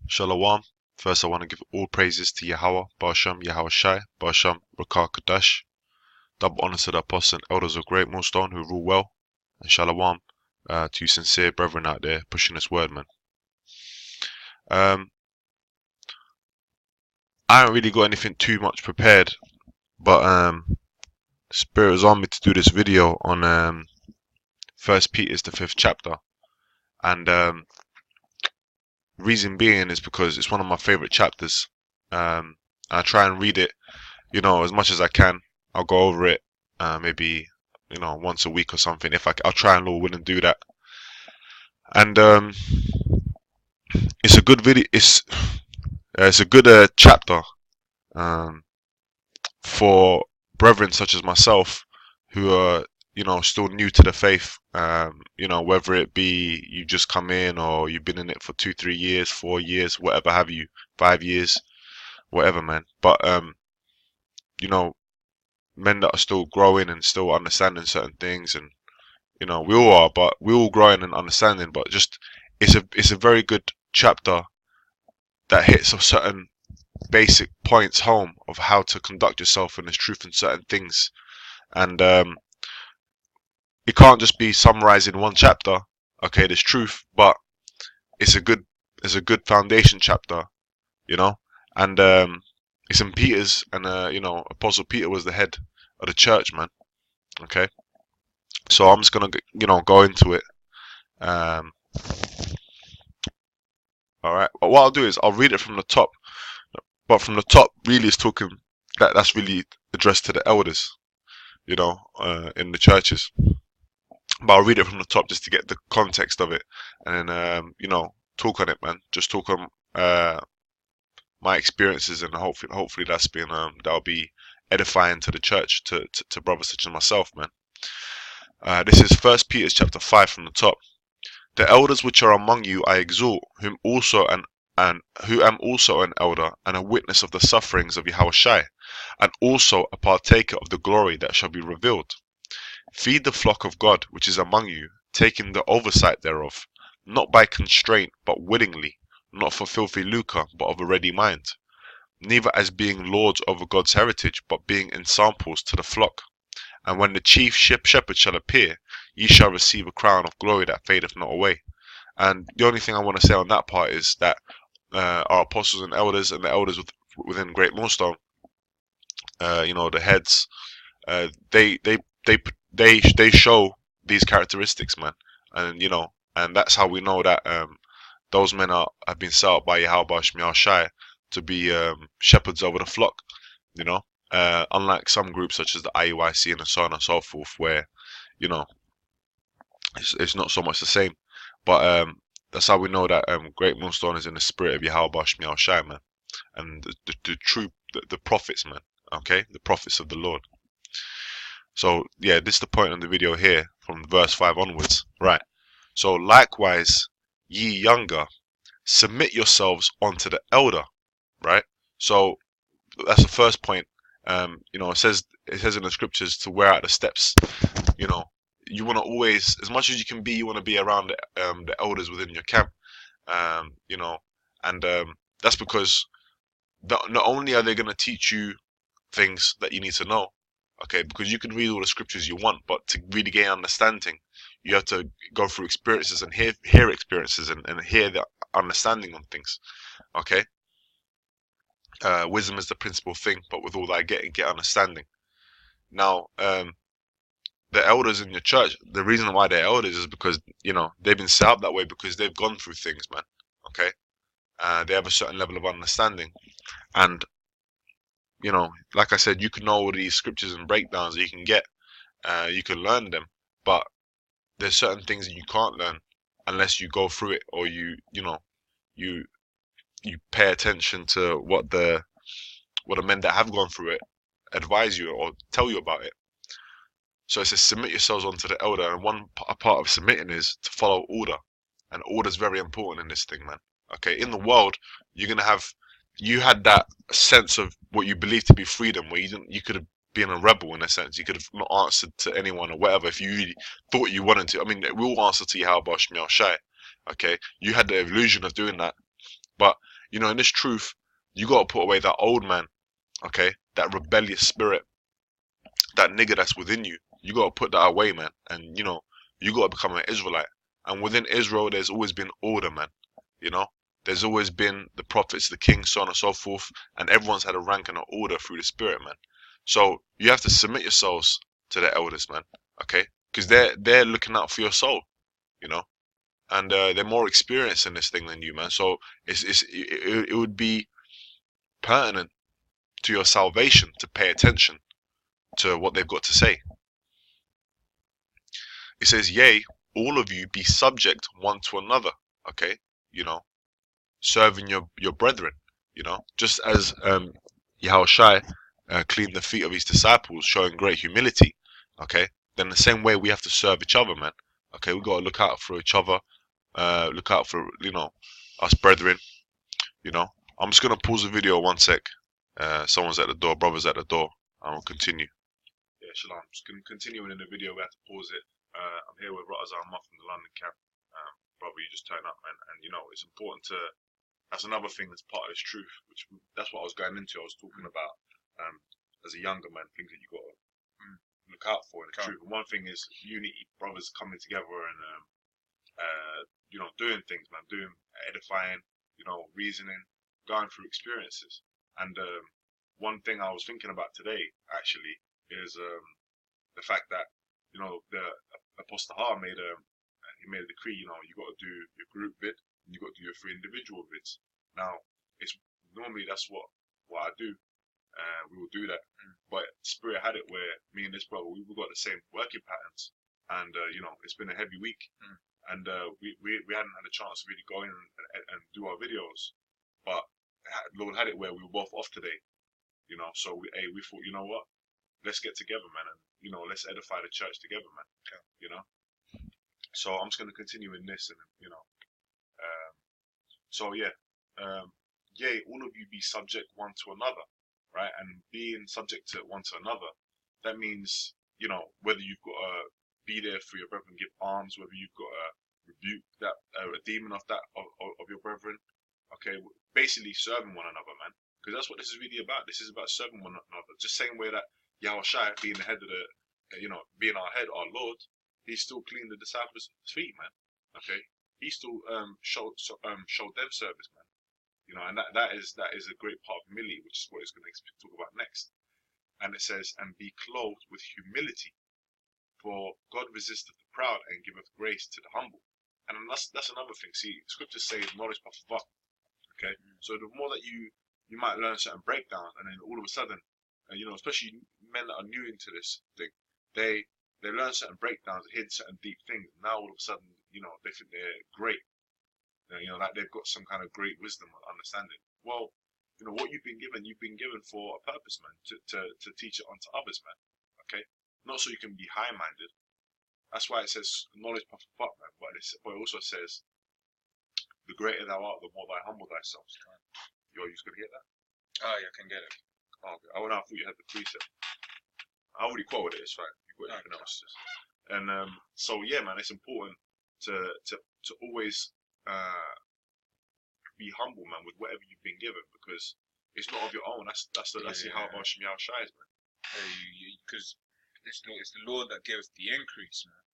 Shalom. First, I want to give all praises to Yahweh, Ba'ashem, Yahweh Shai, Ba'ashem, Rakah Kadash. Double honor to the apostles and elders of Great Millstone who rule well. And Shalom to you sincere brethren out there pushing this word, man. I haven't really got anything too much prepared, but Spirit was on me to do this video on First Peter's the 5th chapter, and reason being is because it's one of my favorite chapters. I try and read it, as much as I can. I'll go over it, maybe, once a week or something. I'll try and Lord willing do that. And it's a good video. It's a good chapter for brethren such as myself who are, still new to the faith. Whether it be you've just come in or you've been in it for 2, 3 years, 4 years, whatever have you, 5 years, whatever, man. But men that are still growing and still understanding certain things, and we all are, but we're all growing and understanding. But just it's a very good chapter that hits of certain basic points home of how to conduct yourself in this truth in certain things. And it can't just be summarizing one chapter. Okay, there's truth, but it's a good foundation chapter, and it's in Peter's, and Apostle Peter was the head of the church, man. Okay, so I'm just gonna go into it. All right, but what I'll do is I'll read it from the top, but from the top really is talking that's really addressed to the elders, in the churches. But I'll read it from the top just to get the context of it, and then talk on it, man. Just talk on my experiences, and hopefully that'll be edifying to the church, to brothers such as myself, man. This is First Peter chapter 5 from the top. The elders which are among you I exhort, who am also an elder and a witness of the sufferings of Yahweh Shai, and also a partaker of the glory that shall be revealed. Feed the flock of God which is among you, taking the oversight thereof, not by constraint, but willingly, not for filthy lucre, but of a ready mind, neither as being lords over God's heritage, but being ensamples to the flock. And when the chief shepherd shall appear, ye shall receive a crown of glory that fadeth not away. And the only thing I want to say on that part is that our apostles and the elders within Great Millstone, the heads, they show these characteristics, man, and that's how we know that those men have been set up by Yahweh Shai to be shepherds over the flock, unlike some groups such as the IUIC and so on and so forth, where it's not so much the same. But that's how we know that Great Millstone is in the spirit of Yahweh Shai, man, and the true the prophets, man. Okay, the prophets of the Lord. So yeah, this is the point on the video here from verse 5 onwards. Right. So likewise, ye younger, submit yourselves unto the elder. Right. So that's the first point. It says in the scriptures to wear out the steps. You want to always, as much as you can be, you want to be around the elders within your camp. And that's because not only are they going to teach you things that you need to know. Okay, because you can read all the scriptures you want, but to really gain understanding, you have to go through experiences and hear experiences and hear the understanding on things. Okay, wisdom is the principal thing, but with all that get understanding. Now, the elders in your church, the reason why they're elders is because they've been set up that way because they've gone through things, man. Okay, they have a certain level of understanding, and like I said, you can know all these scriptures and breakdowns that you can get. You can learn them, but there's certain things that you can't learn unless you go through it, or you pay attention to what the men that have gone through it advise you or tell you about it. So it says submit yourselves unto the elder, and a part of submitting is to follow order, and order is very important in this thing, man. Okay, in the world, you had that sense of what you believe to be freedom, where you could have been a rebel in a sense. You could have not answered to anyone or whatever if you really thought you wanted to. I mean, we all answer to Yahweh Shai. Okay, you had the illusion of doing that, but you know, in this truth, you got to put away that old man, okay, that rebellious spirit, that nigger that's within you. You got to put that away, man. And, you know, you got to become an Israelite. And within Israel, there's always been order, man. You know, there's always been the prophets, the kings, so on and so forth. And everyone's had a rank and an order through the spirit, man. So you have to submit yourselves to the elders, man. Okay? Because they're looking out for your soul, you know. And they're more experienced in this thing than you, man. So it would be pertinent to your salvation to pay attention to what they've got to say. It says, yea, all of you be subject one to another, okay, you know, serving your brethren, you know, just as Yahushua cleaned the feet of his disciples, showing great humility, okay, then the same way we have to serve each other, man. Okay, we got to look out for each other, look out for, you know, us brethren, you know. I'm just going to pause the video 1 sec. Someone's at the door, brother's at the door. I'll continue. Yeah, shalom. Just continuing in the video, we have to pause it. I'm here with Ratazar Muff from the London camp. Brother, you just turn up, man. And, you know, it's important to, that's another thing that's part of this truth, which that's what I was going into. I was talking about, as a younger man, things that you got to look out for in the truth. And one thing is unity, brothers coming together and, you know, doing things, man, doing edifying, you know, reasoning, going through experiences. And one thing I was thinking about today, actually, is the fact that, you know, the Apostle Ha made a decree. You know, you got to do your group vid and you got to do your 3 individual vids. Now, it's normally that's what I do. We will do that, but Spirit had it where me and this brother, we've got the same working patterns, and you know, it's been a heavy week, and we hadn't had a chance to really go in and do our videos, but Lord had it where we were both off today, you know. So we thought, you know what, let's get together, man, and you know, let's edify the church together, man. Okay. You know. So I'm just going to continue in this, and you know, so yeah, yea, all of you be subject one to another, right? And being subject to one to another, that means, you know, whether you've got to be there for your brethren, give alms, whether you've got to rebuke that a demon of your brethren, okay, basically serving one another, man, because that's what this is really about. This is about serving one another, just same way that Yahushua, being the head of the, you know, being our head, our Lord, he still cleaned the disciples' feet, man. Okay, he still showed them service, man. You know, and that is a great part of humility, which is what it's going to talk about next. And it says, and be clothed with humility, for God resisteth the proud and giveth grace to the humble. And that's another thing. See, scriptures say knowledge puffeth up. Okay, so the more that you might learn certain breakdowns, and then all of a sudden, you know, especially men that are new into this thing, they learn certain breakdowns, hid certain deep things. And now all of a sudden, you know, they think they're great. You know, like they've got some kind of great wisdom or understanding. Well, you know, what you've been given for a purpose, man, to teach it onto others, man. Okay, not so you can be high-minded. That's why it says knowledge puffeth up, man. But it also says, the greater thou art, the more thou humble thyself. Yo, you just gonna get that? Oh, yeah, I can get it. Oh, okay. I thought you had the precept. I already quoted it. It's fine. You got anything else? And so yeah, man, it's important to always be humble, man, with whatever you've been given, because it's not of your own. That's how Hashem Yahushua is, man. Because it's the Lord that gives the increase, man.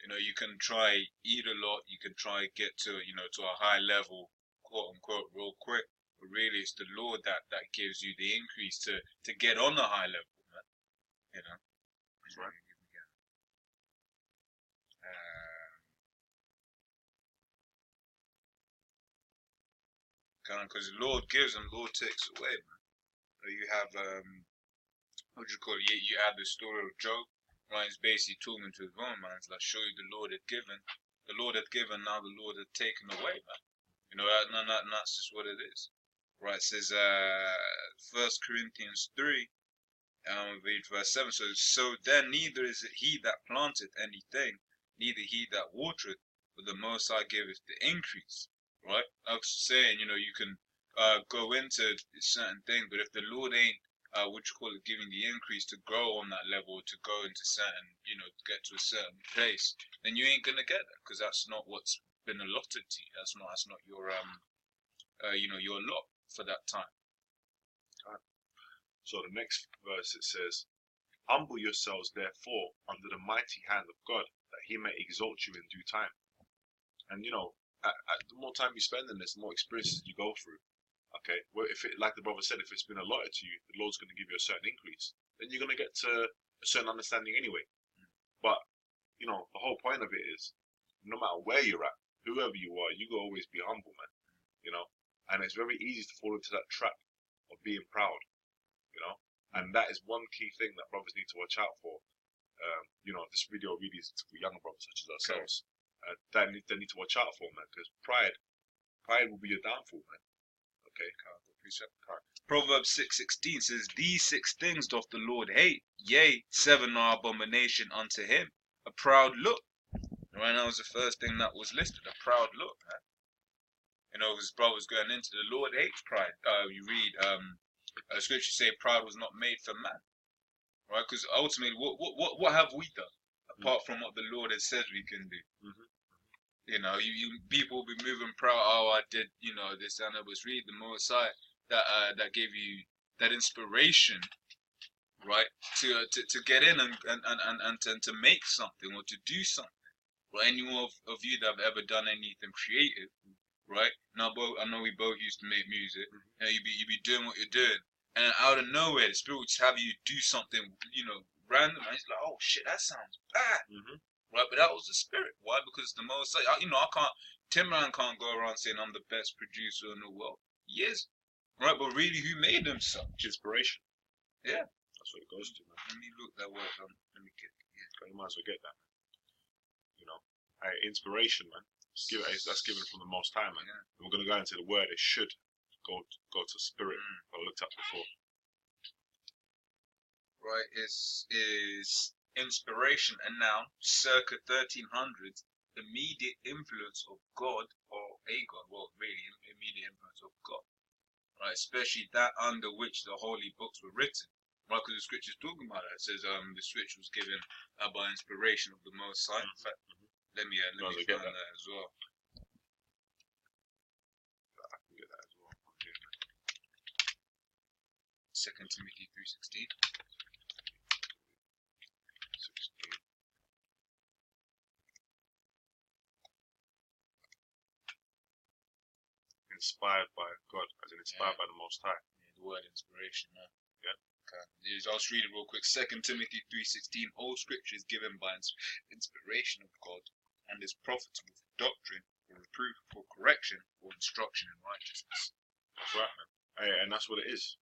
You know, you can try eat a lot, you can try get to, you know, to a high level, quote unquote, real quick, but really it's the Lord that gives you the increase to get on a high level, man. You know. That's right. Because the Lord gives and the Lord takes away, man. You have what do you call it? You have the story of Job. Right, it's basically talking to his own man. It's like, show you the Lord had given, now the Lord had taken away, man. You know, and that's just what it is. Right, it says 1 Corinthians 3, read verse 7. So then neither is it he that planteth anything, neither he that watereth, but the Most High giveth the increase. Right? I was saying, you know, you can go into certain things, but if the Lord ain't giving the increase to grow on that level, to go into certain, you know, to get to a certain place, then you ain't gonna get that, because that's not what's been allotted to you. That's not your your lot for that time. So the next verse it says, "Humble yourselves therefore under the mighty hand of God, that He may exalt you in due time." And the more time you spend in this, the more experiences you go through. Okay, well, if it, like the brother said, if it's been allotted to you, the Lord's going to give you a certain increase. Then you're going to get to a certain understanding anyway. But the whole point of it is, no matter where you're at, whoever you are, you gotta always be humble, man. And it's very easy to fall into that trap of being proud. And that is one key thing that brothers need to watch out for. This video really is for younger brothers such as ourselves. They need to watch out for, man, because pride will be your downfall, man. Okay. Proverbs 6:16 says, "These 6 things doth the Lord hate, yea, 7 are abomination unto him. A proud look." Right, that was the first thing that was listed, a proud look. His brothers going into the Lord hates pride. You read scripture say pride was not made for man, right? Because ultimately, what have we done apart from what the Lord has said we can do? You people will be moving proud. Oh, I did, this and that. But read the Most High that gave you that inspiration, right? To get in and to make something or to do something. Well, anyone of you that have ever done anything creative, right? Now, I know we both used to make music. You be doing what you're doing, and out of nowhere, the Spirit would just have you do something, random. And it's like, oh shit, that sounds bad. Right, but that was the Spirit. Why? Because the Most, I can't. Timberland can't go around saying I'm the best producer in the world. He is, right? But really, who made him such? Inspiration. Yeah, that's what it goes to, man. Let me look that word. Let me get. Yeah, you might as well get that. Inspiration, man. That's given from the Most High, man. Yeah. We're gonna go into the word. It should go to spirit. I looked up before. Right, is inspiration a noun, circa 1300s, immediate influence of God or a God, well, really, immediate influence of God, right, especially that under which the holy books were written, right, because the scripture's talking about that. It says the scripture was given by inspiration of the Most High. In fact, let me find that as well. I can get that as well. 2 Timothy 3:16. Inspired by God, as in inspired by the Most High. Yeah, the word inspiration, man. Yeah. Okay. I'll just read it real quick. 2 Timothy 3:16. All scripture is given by inspiration of God and is profitable for doctrine, for reproof, for correction, for instruction in righteousness. That's right, man. And that's what it is,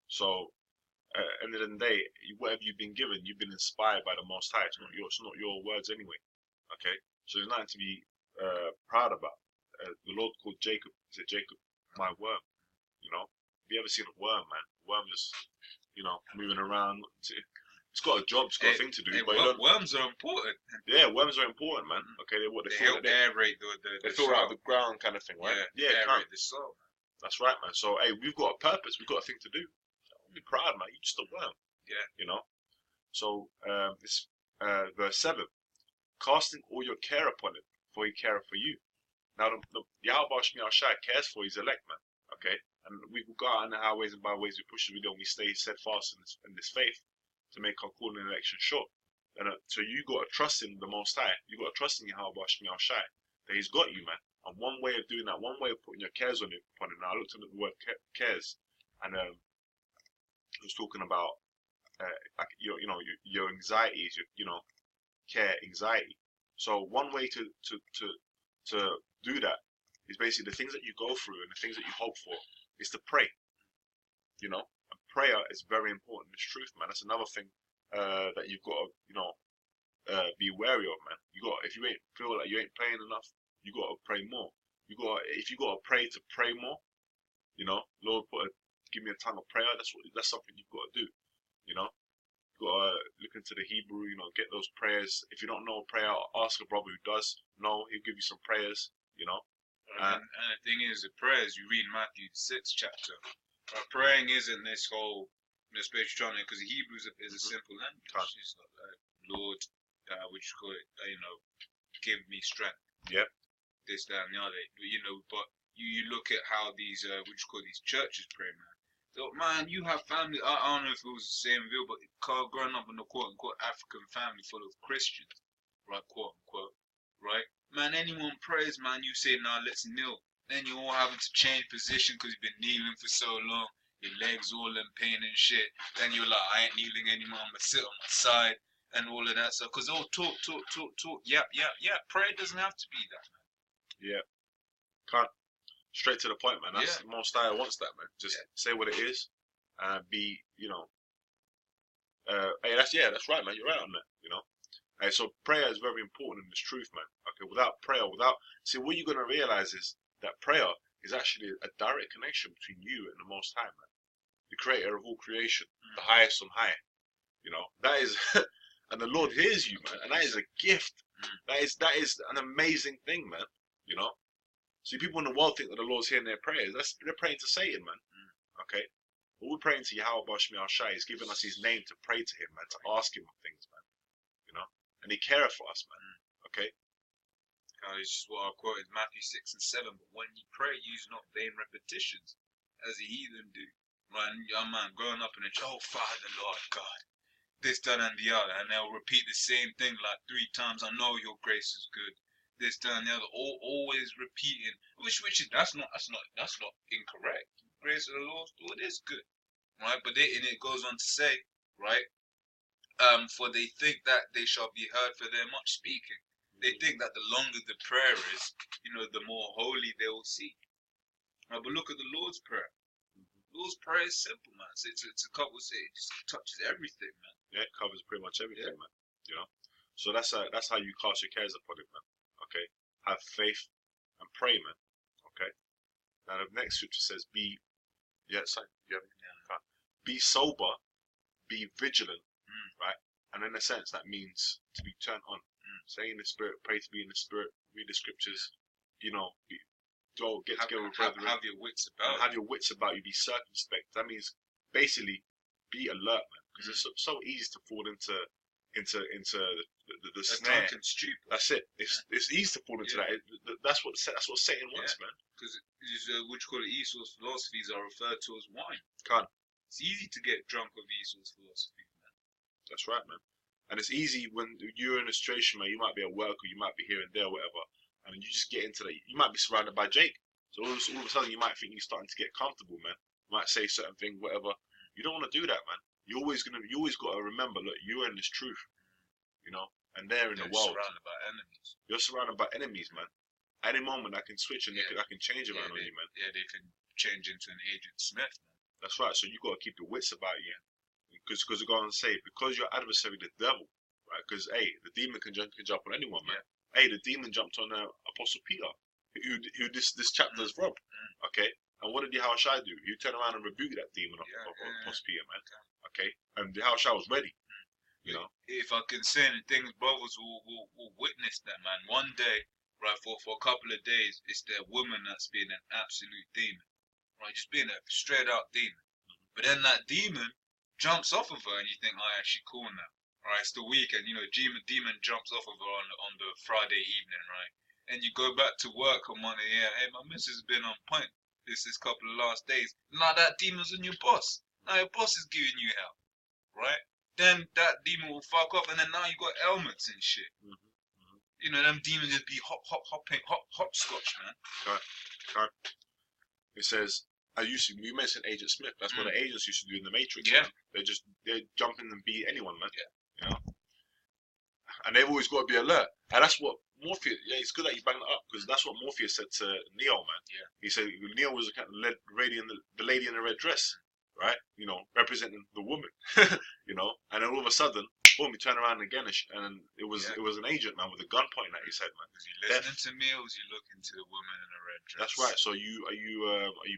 So, at the end of the day, whatever you've been given, you've been inspired by the Most High. It's not your words anyway. Okay, so there's nothing to be proud about. The Lord called Jacob. He said, "Jacob, my worm." Have you ever seen a worm, man? A worm just, moving around. It's got a job, it's got a thing to do. But worms are important. Yeah, worms are important, man. Okay, they help aerate they fill out the ground, kind of thing, right? Yeah, aerate the soil. That's right, man. So, hey, we've got a purpose. We've got a thing to do. Don't be proud, man. You're just a worm. Yeah. So, this verse 7, casting all your care upon him, for he careth for you. Now, the Yahweh Shmi Shai cares for his elect, man. Okay, and we go out in the highways and byways. We push the video and we stay steadfast in this faith to make our calling and election sure. And so you got to trust in the Most High. You got to trust in Yahweh Shmi Shai that He's got you, man. And one way of doing that, one way of putting your cares upon Him. Now I looked at the word cares, and I was talking about your anxieties, your care, anxiety. So one way to do that is basically the things that you go through and the things that you hope for is to pray. And prayer is very important. It's truth, man. That's another thing that you've got to be wary of, man. If you ain't feel like you ain't praying enough, you got to pray more. If you got to pray more, Lord, give me a tongue of prayer. That's something you've got to do. You got to look into the Hebrew, get those prayers. If you don't know a prayer, ask a brother who does know. He'll give you some prayers, And the thing is, the prayers, you read Matthew 6 chapter. Praying isn't this whole spiritual trying, because the Hebrew is a simple language. It's not like, Lord, what you call it, give me strength. Yeah. This, that, and the other. But you look at how these what you call these churches pray, man. So man, you have family. I don't know if it was the same view, but growing up in a quote unquote African family full of Christians, right, quote unquote, right, man. Anyone prays, man, you say nah, let's kneel. Then you all having to change position because you've been kneeling for so long. Your legs all in pain and shit. Then you're like, I ain't kneeling anymore. I'm gonna sit on my side and all of that stuff. Cause all talk. Yeah. Prayer doesn't have to be that, man. Yeah. Can't. Straight to the point, man. That's Yeah. Most High wants that, man. Just say what it is. Be, hey, that's right, man. You're right on that, Hey, so prayer is very important in this truth, man. Okay, without prayer, see, what you're gonna realize is that prayer is actually a direct connection between you and the Most High, man, the Creator of all creation, the highest on high. That is, and the Lord hears you, man, and that is a gift. That is an amazing thing, man. See, people in the world think that the Lord's hearing their prayers. They're praying to Satan, man. Okay, but we're praying to Yahweh Bashmi Al-Shai. He's given us his name to pray to him, man, to ask him of things, man. And he cares for us, man. Okay. It's just what I quoted Matthew 6 and 7. But when you pray, use not vain repetitions, as the heathen do. Man, growing up in a church, oh Father, Lord God, this, that, and the other, and they'll repeat the same thing like 3 times. I know your grace is good. This, that, and the other, always repeating. Which is that's not incorrect. The grace of the Lord is good, right? But and it goes on to say, right? For they think that they shall be heard for their much speaking. They think that the longer the prayer is, the more holy they will see. But look at the Lord's Prayer. The Lord's Prayer is simple, man. It's a couple say it just touches everything, man. Yeah, it covers pretty much everything, man. So that's how you cast your cares upon it, man. Okay, have faith and pray, man. Okay. Now the next scripture says, be sober, be vigilant, right? And in a sense, that means to be turned on. Say in the spirit, pray to be in the spirit, read the scriptures, get together with brethren. Have your wits about you. Have your wits about you, be circumspect. That means basically be alert, man. Because it's so easy to fall into the snare. That's it. It's easy to fall into that. That's what Satan wants, man. Because what you call it, Esau's philosophies are referred to as wine. It's easy to get drunk with Esau's philosophy, man. That's right, man. And it's easy when you're in a situation, man. You might be at work or you might be here and there, or whatever, and you just get into that. You might be surrounded by Jake, so all of a sudden you might think you're starting to get comfortable, man. You might say certain thing, whatever. You don't want to do that, man. You always got to remember, look, you're in this truth, and they're in the world. You're surrounded by enemies, man. At any moment, I can switch and I can change around on you, man. Yeah, they can change into an Agent Smith, man. That's right. So you got to keep your wits about you. Because we're going to say, because your adversary, the devil, right? Because, hey, the demon can jump on anyone, man. Hey, the demon jumped on Apostle Peter, who this chapter is from, okay? And what did Yahushua do? He turned around and rebuked that demon of Apostle Peter, man. Okay? And Yahushua was ready, If I can say anything, brothers will witness that, man. One day, right, for a couple of days, it's that woman that's been an absolute demon, right? Just being a straight out demon. But then that demon jumps off of her, and you think, oh, yeah, she's cool now. Right, it's the weekend, demon jumps off of her on the Friday evening, right? And you go back to work on Monday, hey, my missus has been on point this couple of last days. Now that demon's on your boss. Now your boss is giving you help, right? Then that demon will fuck off, and then now you got ailments and shit. Them demons just be hopscotch, man. Right. It says, you mentioned Agent Smith. That's what the agents used to do in the Matrix. Yeah. Man. They jump in and beat anyone, man. Yeah. And they've always got to be alert. And that's what Morpheus. Yeah, it's good that you bang that up because that's what Morpheus said to Neo, man. Yeah. He said Neo was the kind of the lady in the red dress, right? Representing the woman. And then all of a sudden, boom, he turned around again, and it was an agent, man, with a gun pointing at his head, man. Was you listening to me, or was you looking to the woman in the red dress? That's right. So are you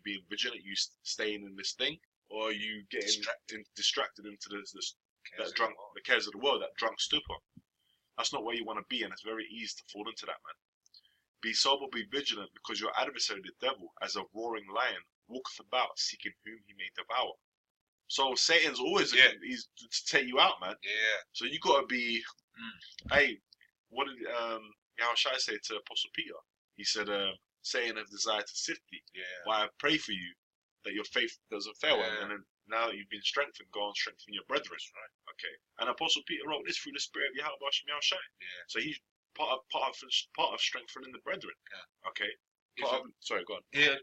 being vigilant? Are you staying in this thing, or are you getting distracted into the cares of the world, that drunk stupor? That's not where you want to be, and it's very easy to fall into that, man. Be sober, be vigilant, because your adversary, the devil, as a roaring lion, walketh about, seeking whom he may devour. So Satan's always he's to take you out, man. Yeah. So you gotta be. Hey, what did Yahushua say to Apostle Peter? He said, Satan has desired to sift thee. Yeah. Why I pray for you that your faith doesn't fail, Yeah. and then now that you've been strengthened, go and strengthen your brethren. Right. Okay. And Apostle Peter wrote this through the Spirit of Yahweh Shemel Shai. Yeah. So he's part of strengthening the brethren. Yeah. Okay. Sorry, go on. Yeah,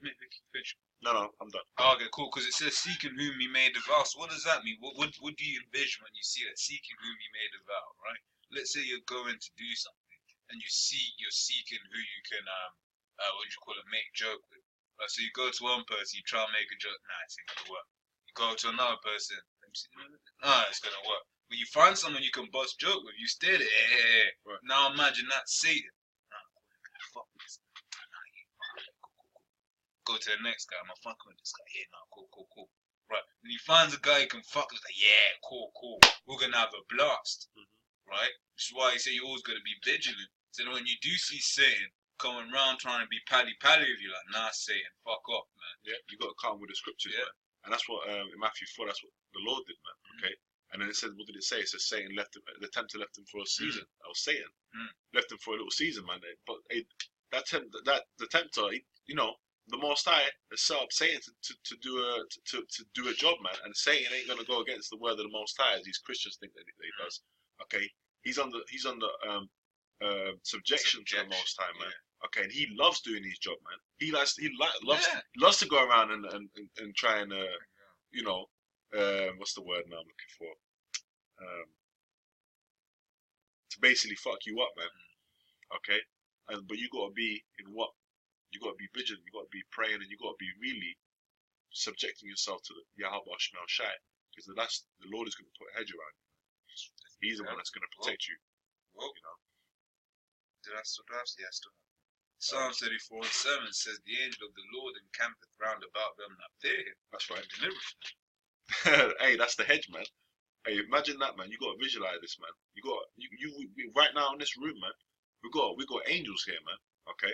finish. No, I'm done. Oh, okay, cool. Because it says seeking whom he may devour. So what does that mean? What do you envision when you see that? Seeking whom he may devour, right? Let's say you're going to do something and you're seeking who you can make joke with. Right? So you go to one person, you try and make a joke, nah, it's ain't gonna work. You go to another person, nah, it's gonna work. When you find someone you can bust joke with, you stay there. Right. Now imagine that Satan. Nah, fuck this. Go to the next guy. I'm fucking with this guy. Yeah, no, cool. Right. When he finds a guy he can fuck with, like, yeah, cool. We're gonna have a blast. Right? Which is why he said you're always gonna be vigilant. So that when you do see Satan coming around trying to be pally with you, like, nah, Satan, fuck off, man. Yeah, you gotta come with the scriptures, man. And that's what in Matthew 4, that's what the Lord did, man. Okay. And then it says, what did it say? It says Satan left him, the tempter left him for a season. That was Satan. Left him for a little season, man. But the tempter, the Most High has set up Satan to do a job, man. And Satan ain't gonna go against the word of the Most High, as these Christians think that he does. Okay, he's under subjection to the Most High, man. Yeah. Okay, and he loves doing his job, man. He loves to go around and try and what's the word now I'm looking for? To basically fuck you up, man. Okay, but you gotta be in what? You got to be vigilant, you got to be praying, and you got to be really subjecting yourself to the Yahweh Shemel Shai, because the Lord is going to put a hedge around you. He's the one that's going to protect you. You know. Did I still have? Yeah, I still have. Psalm 34:7 says, "The angel of the Lord encampeth round about them that fear him." That's right. Deliverance. Hey, that's the hedge, man. Hey, imagine that, man. You got to visualize this, man. You right now in this room, man. We got angels here, man. Okay.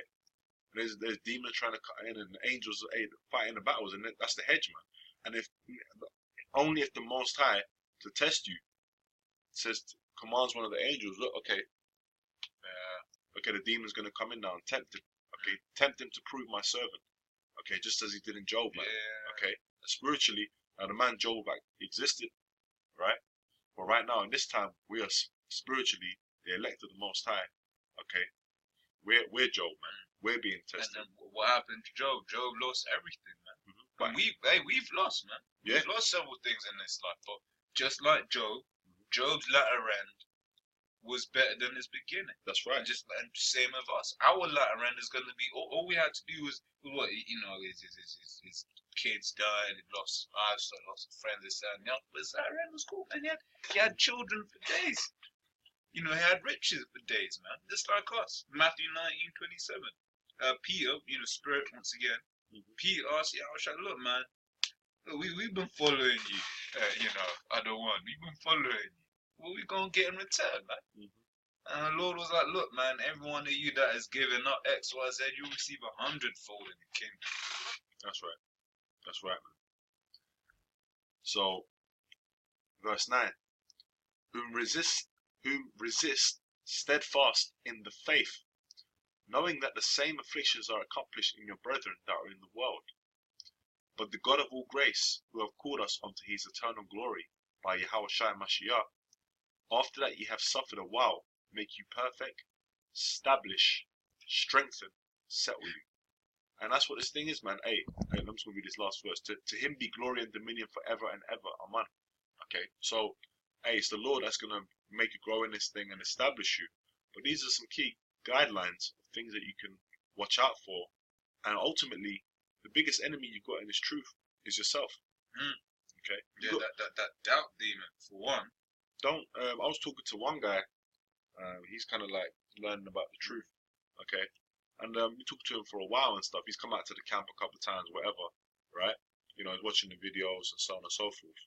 There's demons trying to cut in, and angels fighting the battles, and that's the hedge, man. And only if the Most High to test you commands one of the angels, look, okay, the demon's gonna come in now and tempt him. Okay, tempt him to prove my servant. Okay, just as he did in Job, man. Yeah. Okay, spiritually, the man Job existed, right? But right now, in this time, we are spiritually the elect of the Most High. Okay, we're Job, man. We're being tested. And then what happened to Job? Job lost everything, man. And we've lost, man. Yeah. We've lost several things in this life, but just like Job, Job's latter end was better than his beginning. That's right. And same with us. Our latter end is going to be all we had to do was what his kids died, he lost lives, lost friends, this and that. But his latter end was cool, man. He had children for days. He had riches for days, man. Just like us. Matthew 19:27. Peter, Spirit once again. Peter asked, look, man, we've been following you. We've been following you. What we gonna get in return, man? And the Lord was like, look, man, every one of you that has given up X, Y, Z, you'll receive 100-fold in the kingdom. That's right, man. So, verse 9, whom resist steadfast in the faith, knowing that the same afflictions are accomplished in your brethren that are in the world. But the God of all grace, who have called us unto his eternal glory by Yahweh Shai Mashiach, after that ye have suffered a while, make you perfect, establish, strengthen, settle you. And that's what this thing is, man. Hey, I'm just going to read this last verse. To him be glory and dominion forever and ever. Amen. Okay, so, hey, it's the Lord that's going to make you grow in this thing and establish you. But these are some key guidelines of things that you can watch out for. And ultimately, the biggest enemy you've got in this truth is yourself. Okay? That doubt demon, for one. I was talking to one guy. He's kind of like learning about the truth. Okay? And we talked to him for a while and stuff. He's come out to the camp a couple of times, whatever. Right? He's watching the videos and so on and so forth.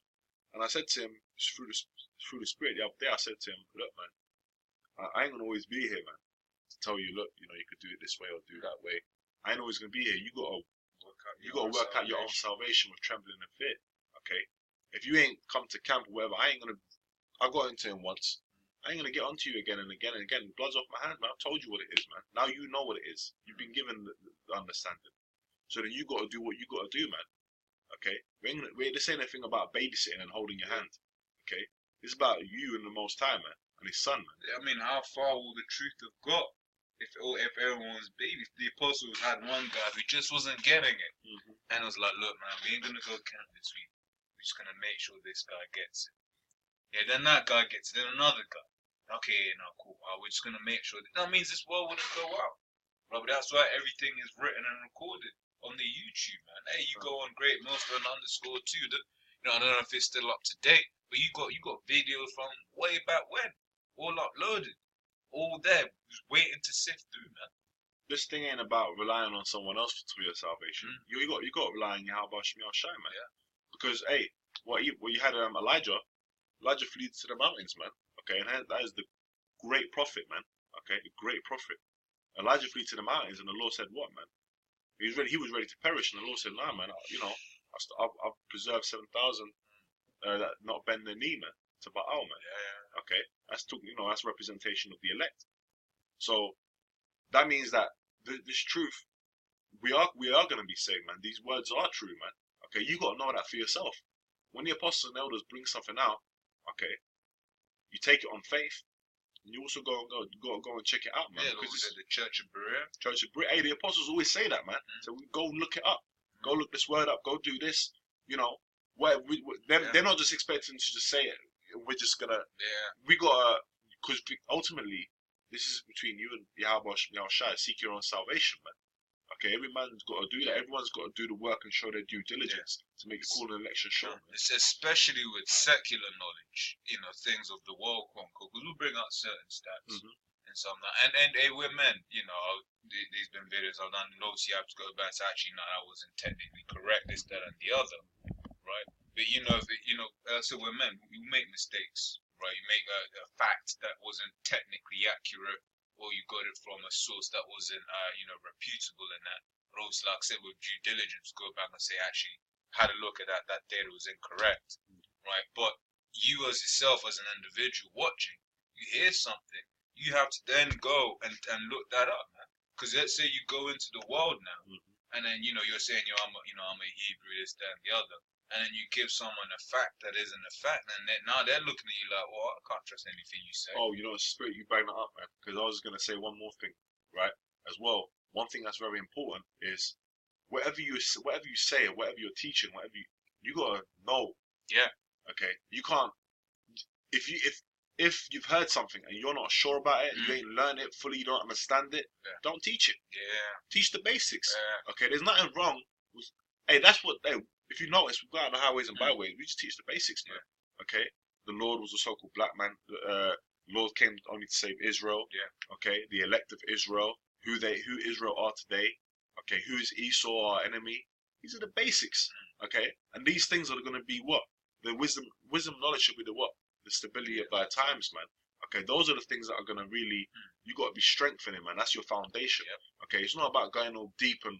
And I said to him, through the Spirit, the other day, I said to him, look, man, I ain't going to always be here, man, to tell you, look, you could do it this way or do it that way. I ain't always going to be here. You got to work out your own salvation with trembling and fear, okay? If you ain't come to camp or whatever, I got into him once, I ain't gonna get onto you again and again and again. Blood's off my hands, man. I've told you what it is, man. Now you know what it is. You've been given the understanding. So then you got to do what you got to do, man. Okay? This ain't a thing about babysitting and holding your hand. Okay? It's about you and the Most High, man, and His Son, man. I mean, how far will the truth have got if everyone's baby? If the apostles had one guy who just wasn't getting it, and was like, look, man, we ain't gonna go camp this week. We're just gonna make sure this guy gets it. Yeah, then that guy gets it. Then another guy. Okay, no, cool. We're just gonna make sure that means this world wouldn't go out. Bro, but that's why everything is written and recorded on the YouTube, man. Hey, you go on Great Millstone _ 2. I don't know if it's still up to date, but you got videos from way back when, all uploaded, all there, just waiting to sift through, man. This thing ain't about relying on someone else for your salvation. You got to rely on Yahweh Shem Shai, man. Yeah. Because you had Elijah flew to the mountains, man. Okay, and that is the great prophet, man. Okay, the great prophet. Elijah flew to the mountains, and the Lord said, "What, man?" He was ready to perish, and the Lord said, "Nah, man. I've preserved 7,000 that not bend their knee, man, to Baal, man." Yeah. Okay, that's representation of the elect. So that means that this truth, we are going to be saved, man. These words are true, man. Okay, you got to know that for yourself. When the apostles and elders bring something out, okay, you take it on faith, and you also go and check it out, man. Yeah, because it's the Church of Berea. Hey, the apostles always say that, man. So we go look it up, go look this word up, go do this. They're not just expecting to just say it. We're just gonna. Yeah. We gotta, because ultimately, this is between you and Yahweh Shai. Seek your own salvation, man. Okay, every man's got to do that. Everyone's got to do the work and show their due diligence to make the call and election sure. It's especially with secular knowledge, things of the world, because we'll bring out certain stats and some that. And hey, we're men, these been videos I've done. Notes you have to go back to actually, no, that wasn't technically correct, this, that, and the other, right? But so we're men. We make mistakes, right? You make a fact that wasn't technically accurate, or you got it from a source that wasn't, reputable in that. But also, like I said, with due diligence, go back and say, actually, had a look at that data was incorrect, right? But you as yourself, as an individual watching, you hear something, you have to then go and look that up, man. Because let's say you go into the world now, and then, you're saying, I'm a Hebrew, this, that, and the other. And then you give someone a fact that isn't a fact, and now they're looking at you like, well, I can't trust anything you say. Oh, Spirit, you bang that up, man. Because I was going to say one more thing, right? As well, one thing that's very important is whatever you say, or whatever you're teaching, you gotta know. Yeah. Okay. You can't. If you've heard something and you're not sure about it, you ain't learned it fully, you don't understand it, don't teach it. Yeah. Teach the basics. Yeah. Okay. There's nothing wrong with. Hey, that's what. Hey, if you notice, we go out on the highways and byways. We just teach the basics, man. Okay. The Lord was a so-called black man. The Lord came only to save Israel. Yeah. Okay. The elect of Israel. Who Israel are today. Okay. Who is Esau, our enemy? These are the basics. Okay. And these things are going to be what? The wisdom, knowledge should be the what? The stability of our times, man. Okay. Those are the things that are going to really. You got to be strengthening, man. That's your foundation. Yep. Okay. It's not about going all deep and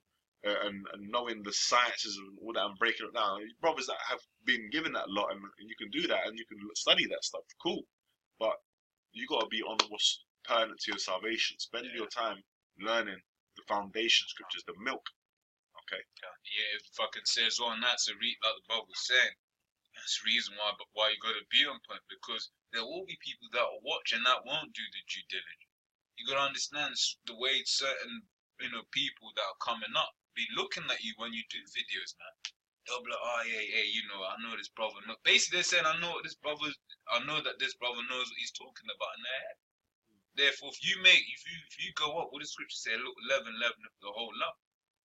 knowing the sciences and all that and breaking it down. Brothers that have been given that lot, and you can do that and you can study that stuff, cool. But you got to be on what's pertinent to your salvation. Spend your time learning the foundation scriptures, the milk. Okay. Yeah, if I can say as well, and that's like the Bible was saying, that's the reason why you got to be on point, because there will be people that will watch and that won't do the due diligence. You got to understand the way certain people that are coming up be looking at you when you do videos, man. They'll be like, oh, yeah, I know this brother. Basically, they're saying, I know that this brother knows what he's talking about in their head. Therefore, if you go up, what the scripture say, look, 11 of the whole lump.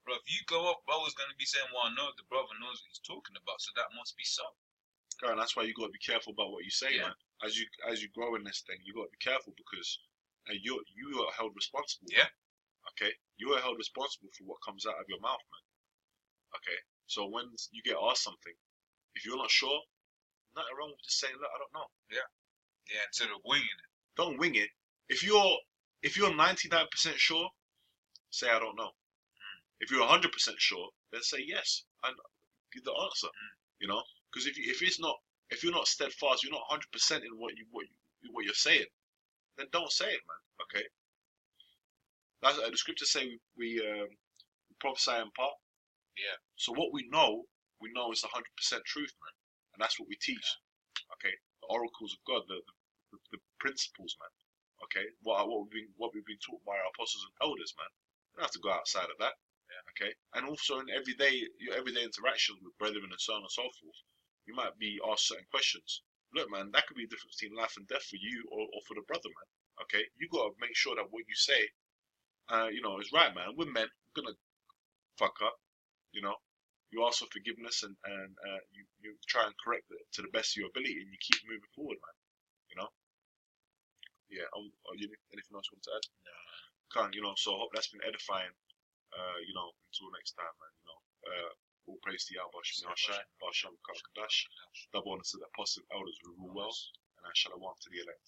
Bro, if you go up, brother's going to be saying, well, I know the brother knows what he's talking about, so that must be so. And that's why you got to be careful about what you say, man. As you grow in this thing, you got to be careful, because you are held responsible. Yeah. Okay, you are held responsible for what comes out of your mouth, man. Okay, so when you get asked something, if you're not sure, nothing wrong with just saying, look, I don't know. Yeah, instead of winging it. Don't wing it. If you're 99% sure, say I don't know. If you're 100% sure, then say yes and give the answer. Because if you're not steadfast, you're not 100% in what you're saying. then don't say it, man. Okay. That's the scriptures say we prophesy in part. Yeah. So what we know is 100% truth, man, and that's what we teach. Okay, the oracles of God, the principles, man. Okay, what we've been taught by our apostles and elders, man. You don't have to go outside of that. Yeah. Okay, and also in your everyday interaction with brethren and so on and so forth, you might be asked certain questions. Look, man, that could be a difference between life and death for you or for the brother, man. Okay, you gotta make sure that what you say, is right, man. We're men, we're gonna fuck up, you know. You ask for forgiveness and you try and correct it to the best of your ability, and you keep moving forward, man. You know. Yeah. Anything else you want to add? No. So I hope that's been edifying. Until next time, man. All praise to Yahweh Shai, Basham Kadash, double honor to the apostle elders who rule well, and shalom to the elect.